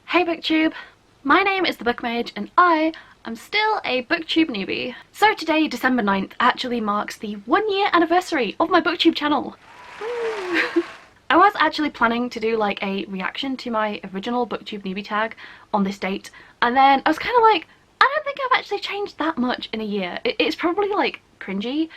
Hey Booktube! My name is the Bookmage and I am still a Booktube newbie. So today, December 9th, actually marks the 1-year anniversary of my Booktube channel. I was actually planning to do like a reaction to my original Booktube newbie tag on this date, and then I was kind of like, I don't think I've actually changed that much in a year. It's probably like cringy,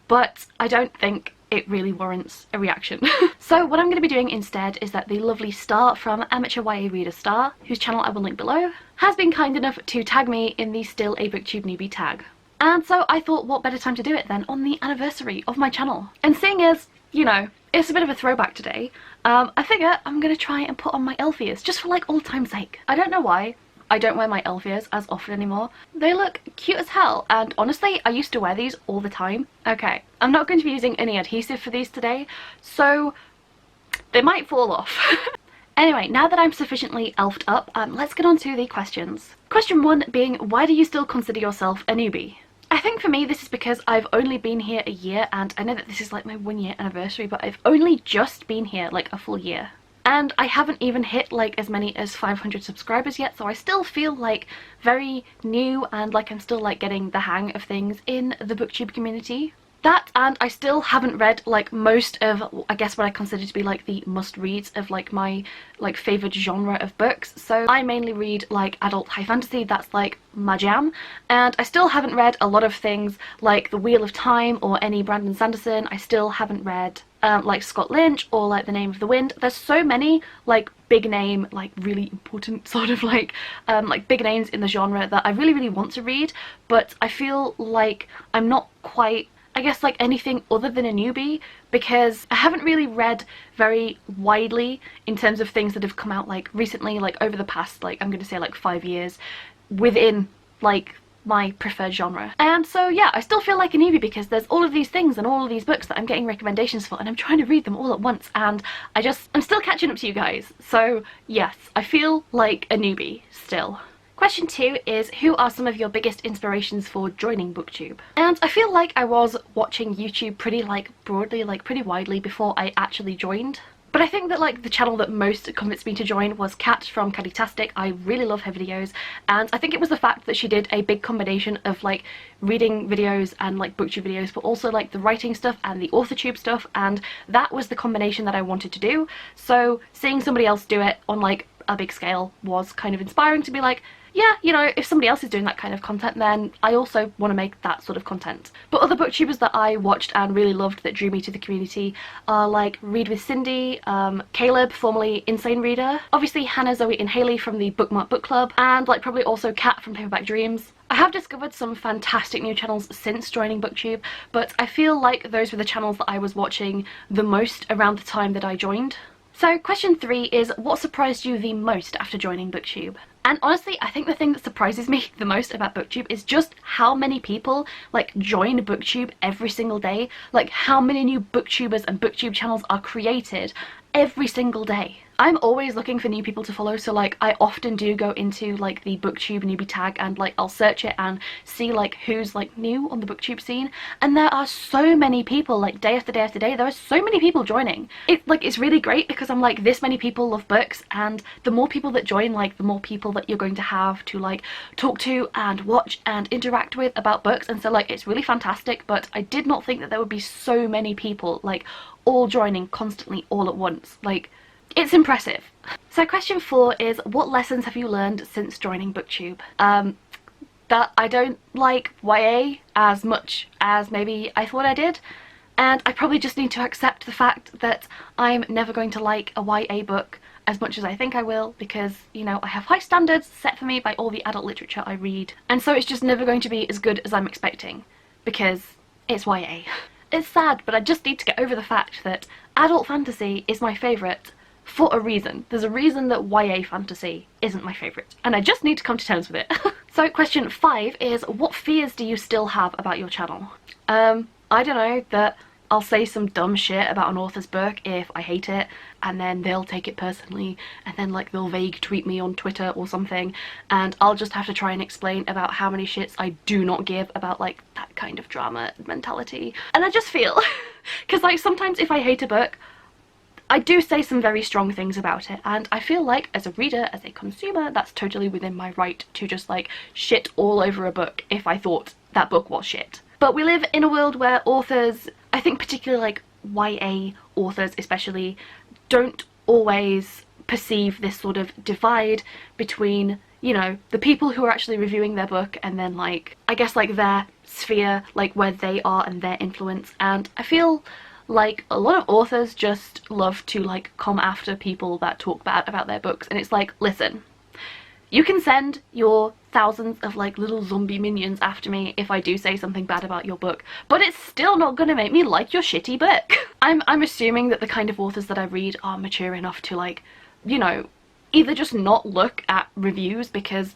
but I don't think it really warrants a reaction. So what I'm going to be doing instead is that the lovely Star from Amateur YA Reader Star, whose channel I will link below, has been kind enough to tag me in the Still a Booktube Newbie tag. And so I thought, what better time to do it than on the anniversary of my channel. And seeing as, you know, it's a bit of a throwback today, I figure I'm going to try and put on my elf ears, just for like old time's sake. I don't know why I don't wear my elf ears as often anymore. They look cute as hell, and honestly I used to wear these all the time. Okay, I'm not going to be using any adhesive for these today, so they might fall off. Anyway, now that I'm sufficiently elfed up, let's get on to the questions. Question 1 being, why do you still consider yourself a newbie? I think for me this is because I've only been here a year, and I know that this is like my 1-year anniversary, but I've only just been here like a full year. And I haven't even hit like as many as 500 subscribers yet, so I still feel like very new and like I'm still like getting the hang of things in the Booktube community. That, and I still haven't read like most of, I guess, what I consider to be like the must-reads of like my like favourite genre of books. So I mainly read like adult high fantasy, that's like my jam, and I still haven't read a lot of things like The Wheel of Time or any Brandon Sanderson. I still haven't read like Scott Lynch or like The Name of the Wind. There's so many like big name, like really important sort of like big names in the genre that I really want to read, but I feel like I'm not quite, I guess, like anything other than a newbie, because I haven't really read very widely in terms of things that have come out like recently, like over the past, like I'm gonna say like 5 years within like my preferred genre. And so yeah, I still feel like a newbie because there's all of these things and all of these books that I'm getting recommendations for, and I'm trying to read them all at once, and I'm still catching up to you guys. So yes, I feel like a newbie still. Question 2 is, who are some of your biggest inspirations for joining Booktube? And I feel like I was watching YouTube pretty like broadly, like pretty widely before I actually joined. But I think that like the channel that most convinced me to join was Kat from Caddytastic. I really love her videos, and I think it was the fact that she did a big combination of like reading videos and like Booktube videos, but also like the writing stuff and the AuthorTube stuff, and that was the combination that I wanted to do. So seeing somebody else do it on like a big scale was kind of inspiring to be like, yeah, you know, if somebody else is doing that kind of content, then I also want to make that sort of content. But other booktubers that I watched and really loved that drew me to the community are like Read with Cindy, Caleb, formerly Insane Reader, obviously Hannah, Zoe and Haley from the Bookmark Book Club, and like probably also Kat from Paperback Dreams. I have discovered some fantastic new channels since joining Booktube, but I feel like those were the channels that I was watching the most around the time that I joined. So question 3 is, what surprised you the most after joining Booktube? And honestly, I think the thing that surprises me the most about Booktube is just how many people like join Booktube every single day. Like how many new Booktubers and Booktube channels are created every single day. I'm always looking for new people to follow, so like I often do go into like the Booktube newbie tag and like I'll search it and see like who's like new on the Booktube scene, and there are so many people, like day after day after day, there are so many people joining. It's really great because I'm like, this many people love books, and the more people that join, like the more people that you're going to have to like talk to and watch and interact with about books, and so like it's really fantastic. But I did not think that there would be so many people like all joining constantly all at once. Like, it's impressive. So question 4 is, what lessons have you learned since joining Booktube? That I don't like YA as much as maybe I thought I did, and I probably just need to accept the fact that I'm never going to like a YA book as much as I think I will, because, you know, I have high standards set for me by all the adult literature I read, and so it's just never going to be as good as I'm expecting, because it's YA. It's sad, but I just need to get over the fact that adult fantasy is my favourite for a reason. There's a reason that YA fantasy isn't my favourite, and I just need to come to terms with it. So question 5 is, what fears do you still have about your channel? I don't know, that I'll say some dumb shit about an author's book if I hate it, and then they'll take it personally, and then like they'll vague tweet me on Twitter or something, and I'll just have to try and explain about how many shits I do not give about like that kind of drama mentality. And I just feel, because like sometimes if I hate a book, I do say some very strong things about it, and I feel like as a reader, as a consumer, that's totally within my right to just like shit all over a book if I thought that book was shit. But we live in a world where authors, I think particularly like YA authors especially, don't always perceive this sort of divide between, you know, the people who are actually reviewing their book and then like, I guess like their sphere, like where they are and their influence. And I feel like a lot of authors just love to like come after people that talk bad about their books, and it's like, listen, you can send your thousands of like little zombie minions after me if I do say something bad about your book, but it's still not gonna make me like your shitty book. I'm assuming that the kind of authors that I read are mature enough to like, you know, either just not look at reviews because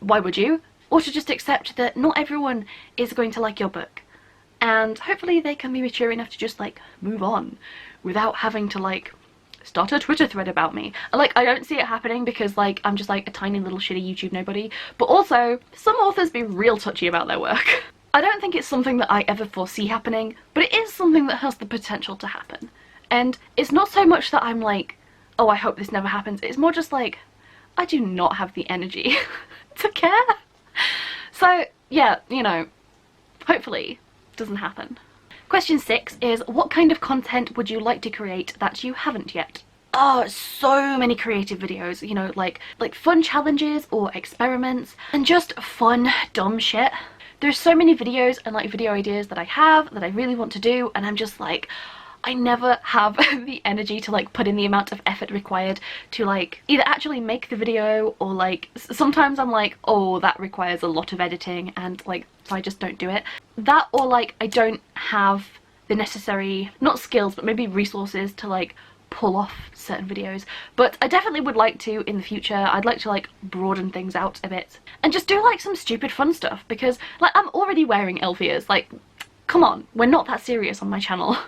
why would you? Or to just accept that not everyone is going to like your book. And hopefully they can be mature enough to just like move on without having to like start a Twitter thread about me. Like, I don't see it happening because like I'm just like a tiny little shitty YouTube nobody, but also some authors be real touchy about their work. I don't think it's something that I ever foresee happening, but it is something that has the potential to happen. And it's not so much that I'm like, oh, I hope this never happens. It's more just like, I do not have the energy to care. So yeah, you know, hopefully it doesn't happen. Question 6 is, what kind of content would you like to create that you haven't yet? Oh, so many creative videos, you know, like fun challenges or experiments and just fun, dumb shit. There's so many videos and like video ideas that I have that I really want to do, and I'm just like, I never have the energy to like put in the amount of effort required to like either actually make the video, or like sometimes I'm like, oh, that requires a lot of editing, and like so I just don't do it. That, or like I don't have the necessary, not skills, but maybe resources to like pull off certain videos. But I definitely would like to in the future. I'd like to like broaden things out a bit and just do like some stupid fun stuff, because like I'm already wearing elf ears. Like, come on, we're not that serious on my channel.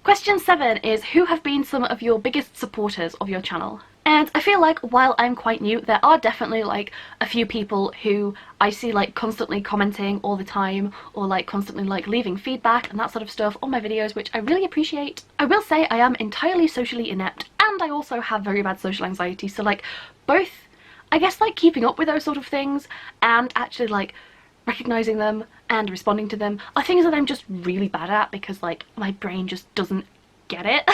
Question 7 is, who have been some of your biggest supporters of your channel? And I feel like while I'm quite new, there are definitely like a few people who I see like constantly commenting all the time, or like constantly like leaving feedback and that sort of stuff on my videos, which I really appreciate. I will say I am entirely socially inept, and I also have very bad social anxiety, so like both, I guess, like keeping up with those sort of things and actually like recognizing them and responding to them are things that I'm just really bad at, because like my brain just doesn't get it.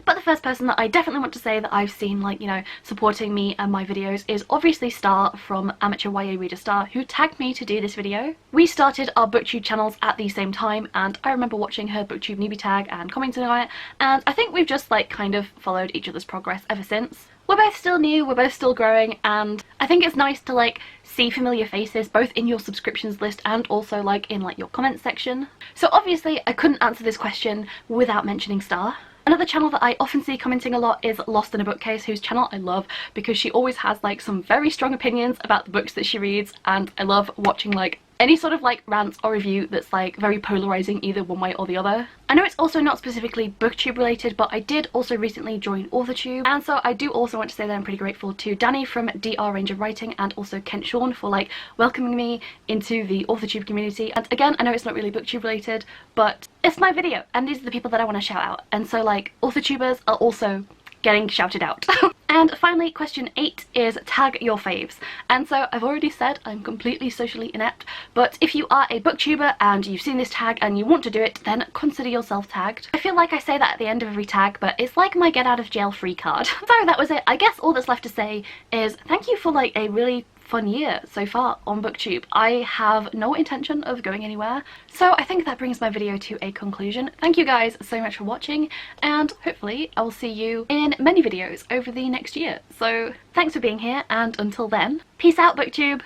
But the first person that I definitely want to say that I've seen like, you know, supporting me and my videos is obviously Star from Amateur YA Reader Star, who tagged me to do this video. We started our Booktube channels at the same time, and I remember watching her Booktube Newbie tag and commenting on it, and I think we've just like kind of followed each other's progress ever since. We're both still new, we're both still growing, and I think it's nice to like see familiar faces both in your subscriptions list and also like in like your comments section. So obviously I couldn't answer this question without mentioning Star. Another channel that I often see commenting a lot is Lost in a Bookcase, whose channel I love because she always has like some very strong opinions about the books that she reads, and I love watching like any sort of like rant or review that's like very polarizing either one way or the other. I know it's also not specifically booktube related, but I did also recently join AuthorTube, and so I do also want to say that I'm pretty grateful to Danny from DR Range of Writing and also Kent Sean for like welcoming me into the AuthorTube community. And again, I know it's not really booktube related, but it's my video and these are the people that I want to shout out, and so like AuthorTubers are also getting shouted out. And finally, question 8 is tag your faves. And so I've already said I'm completely socially inept, but if you are a booktuber and you've seen this tag and you want to do it, then consider yourself tagged. I feel like I say that at the end of every tag, but it's like my get out of jail free card. So that was it. I guess all that's left to say is thank you for like a really fun year so far on Booktube. I have no intention of going anywhere, so I think that brings my video to a conclusion. Thank you guys so much for watching, and hopefully I will see you in many videos over the next year. So thanks for being here, and until then, peace out, Booktube!